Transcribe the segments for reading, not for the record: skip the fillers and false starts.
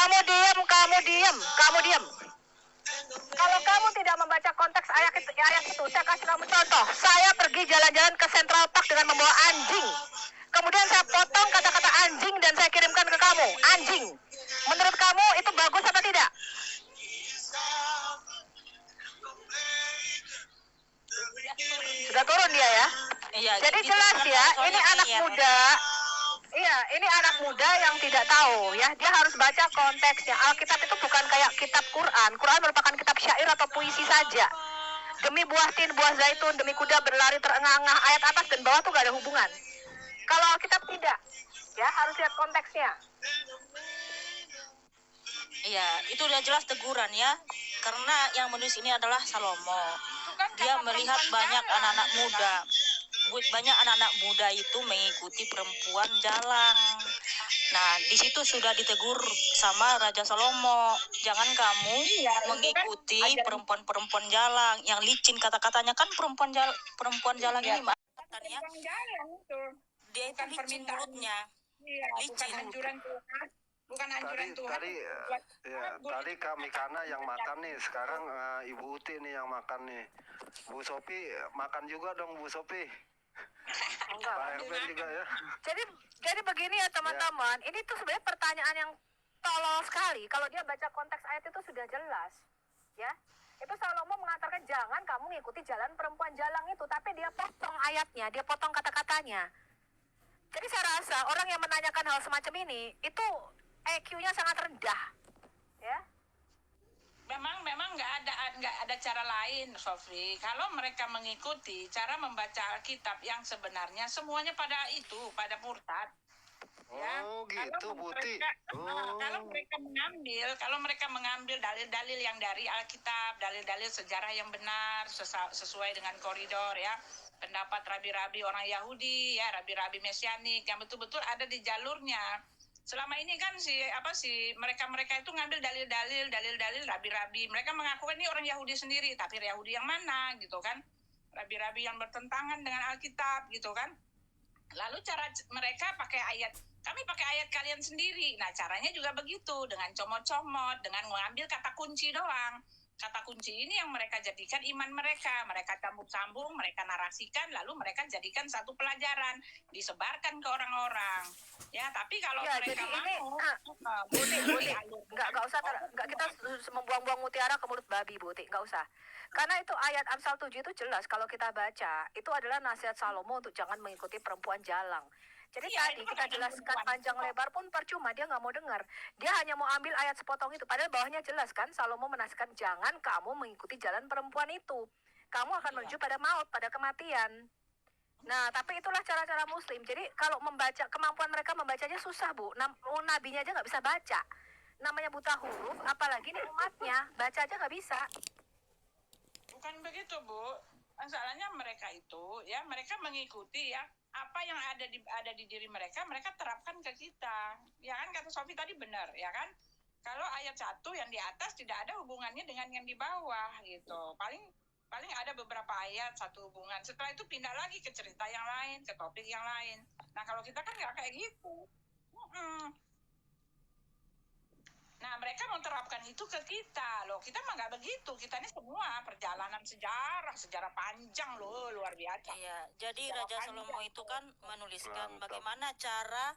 Kamu diam, kamu diam, kamu diam. Kalau kamu tidak membaca konteks ayat itu, saya kasih kamu contoh. Saya pergi jalan-jalan ke Central Park dengan membawa anjing. Kemudian saya potong kata-kata anjing dan saya kirimkan ke kamu. Anjing. Menurut kamu itu bagus atau tidak? Sudah turun dia ya? Iya, jadi jelas ya, ini anak muda. Iya, ini anak muda yang tidak tahu ya. Dia harus baca konteksnya. Alkitab itu bukan kayak kitab Quran. Quran merupakan kitab syair atau puisi saja. Demi buah tin, buah zaitun, demi kuda berlari terengah-engah, ayat atas dan bawah tuh gak ada hubungan. Kalau Alkitab tidak, ya harus lihat konteksnya. Iya, itu udah jelas teguran ya. Karena yang menulis ini adalah Salomo. Dia melihat banyak anak-anak muda. Banyak anak-anak muda itu mengikuti perempuan jalang. Nah, di situ sudah ditegur sama Raja Salomo. Jangan kamu mengikuti perempuan-perempuan jalang yang licin, kata-katanya kan perempuan jalang ini, Mbak. Ya. Dia itu licin mulutnya. Licin. Bukan anjuran Tuhan. Tadi Kak Mikana yang makan nih, sekarang Ibu Uti nih yang makan nih. Bu Sopi makan juga dong, Bu Sopi. Enggak. Pak Erben juga ya. Jadi begini ya teman-teman, ini tuh sebenarnya pertanyaan yang tolol sekali. Kalau dia baca konteks ayat itu sudah jelas, ya. Itu Salomo mengatakan jangan kamu ngikuti jalan perempuan jalang itu, tapi dia potong ayatnya, dia potong kata-katanya. Jadi saya rasa orang yang menanyakan hal semacam ini itu EQ-nya sangat rendah, ya. Memang nggak ada cara lain, Sofi. Kalau mereka mengikuti cara membaca Alkitab yang sebenarnya semuanya pada murtad. Ya. Oh gitu, Buti. Kalau mereka mengambil dalil-dalil yang dari Alkitab, dalil-dalil sejarah yang benar sesuai dengan koridor ya, pendapat rabi-rabi orang Yahudi ya, rabi-rabi Mesianik yang betul-betul ada di jalurnya. Selama ini kan mereka itu ngambil dalil-dalil rabi-rabi. Mereka mengaku ini orang Yahudi sendiri, tapi Yahudi yang mana gitu kan? Rabi-rabi yang bertentangan dengan Alkitab gitu kan? Lalu cara mereka pakai ayat, kami pakai ayat kalian sendiri. Nah, caranya juga begitu, dengan comot-comot, dengan mengambil kata kunci doang. Kata kunci ini yang mereka jadikan iman mereka. Mereka sambung-sambung, mereka narasikan, lalu mereka jadikan satu pelajaran, disebarkan ke orang-orang. Ya, tapi kalau mereka mau, Buti, nggak usah, nggak kita membuang-buang mutiara ke mulut babi, Buti, nggak usah. Karena itu ayat Amsal 7 itu jelas kalau kita baca, itu adalah nasihat Salomo untuk jangan mengikuti perempuan jalang. Jadi tadi kita jelaskan panjang lebar pun percuma, dia nggak mau dengar. Dia hanya mau ambil ayat sepotong itu. Padahal bawahnya jelas kan, Salomo menasihatkan jangan kamu mengikuti jalan perempuan itu. Kamu akan menuju pada maut, pada kematian. Nah, tapi itulah cara-cara Muslim. Jadi kalau membaca, kemampuan mereka membacanya susah, Bu. Nabinya aja nggak bisa baca. Namanya buta huruf, apalagi nih umatnya. Baca aja nggak bisa. Bukan begitu, Bu. Masalahnya mereka itu, ya mereka mengikuti ya apa yang ada di diri mereka terapkan ke kita. Ya kan, kata Sofi tadi benar, ya kan? Kalau ayat 1 yang di atas tidak ada hubungannya dengan yang di bawah gitu. Paling ada beberapa ayat satu hubungan. Setelah itu pindah lagi ke cerita yang lain, ke topik yang lain. Nah, kalau kita kan nggak kayak gitu. Nah, mereka menerapkan itu ke kita loh. Kita mah nggak begitu. Kita ini semua perjalanan sejarah panjang loh, luar biasa. Iya, jadi Raja Salomo itu kan menuliskan bagaimana cara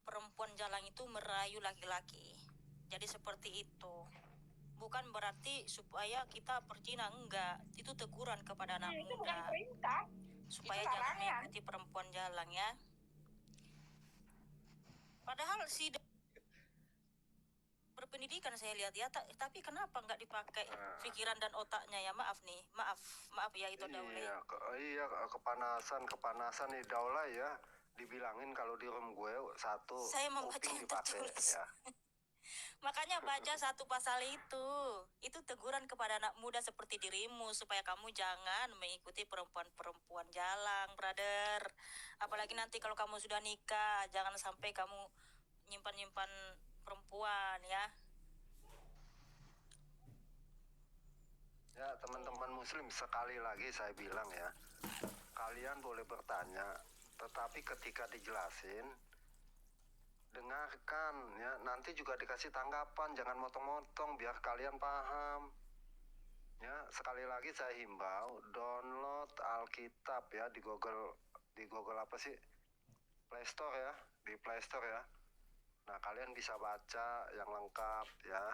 perempuan jalang itu merayu laki-laki. Jadi seperti itu. Bukan berarti supaya kita berzina, enggak. Itu teguran kepada anak itu muda. bukan perintah. Supaya jangan mengikuti perempuan jalang ya. Padahal berpendidikan saya lihat ya, tapi kenapa nggak dipakai pikiran dan otaknya ya? Maaf ya itu Daulay. Iya, kepanasan nih Daulay ya. Dibilangin kalau di room gue satu saya membaca yang tertulis ya. Makanya baca satu pasal itu teguran kepada anak muda seperti dirimu supaya kamu jangan mengikuti perempuan jalang, brother. Apalagi nanti kalau kamu sudah nikah, jangan sampai kamu nyimpan perempuan ya. Ya, teman-teman Muslim, sekali lagi saya bilang ya, kalian boleh bertanya, tetapi ketika dijelasin dengarkan ya, nanti juga dikasih tanggapan, jangan motong-motong biar kalian paham. Ya, sekali lagi saya himbau download Alkitab ya di Google apa sih? Play Store ya, di Play Store ya. Nah, kalian bisa baca yang lengkap ya,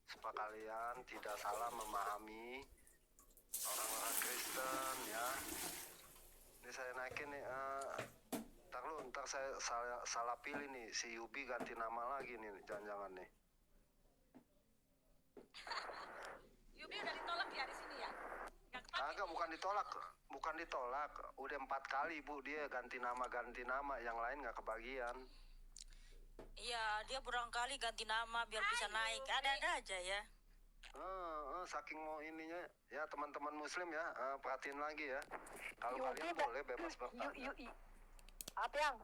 supaya kalian tidak salah memahami orang-orang Kristen ya. Ini saya naikin nih, ntar saya salah pilih nih, si Yubi ganti nama lagi nih, jangan-jangan nih. Yubi udah ditolak ya di sini ya? Kagak, bukan ditolak. Udah 4 kali Bu dia ganti nama, yang lain nggak kebagian. Iya, dia barangkali ganti nama biar bisa naik. Ada-ada aja ya. Saking mau ininya ya, teman-teman Muslim ya, perhatiin lagi ya. Kalau Yubi kalian boleh bebas bertanya. apa yang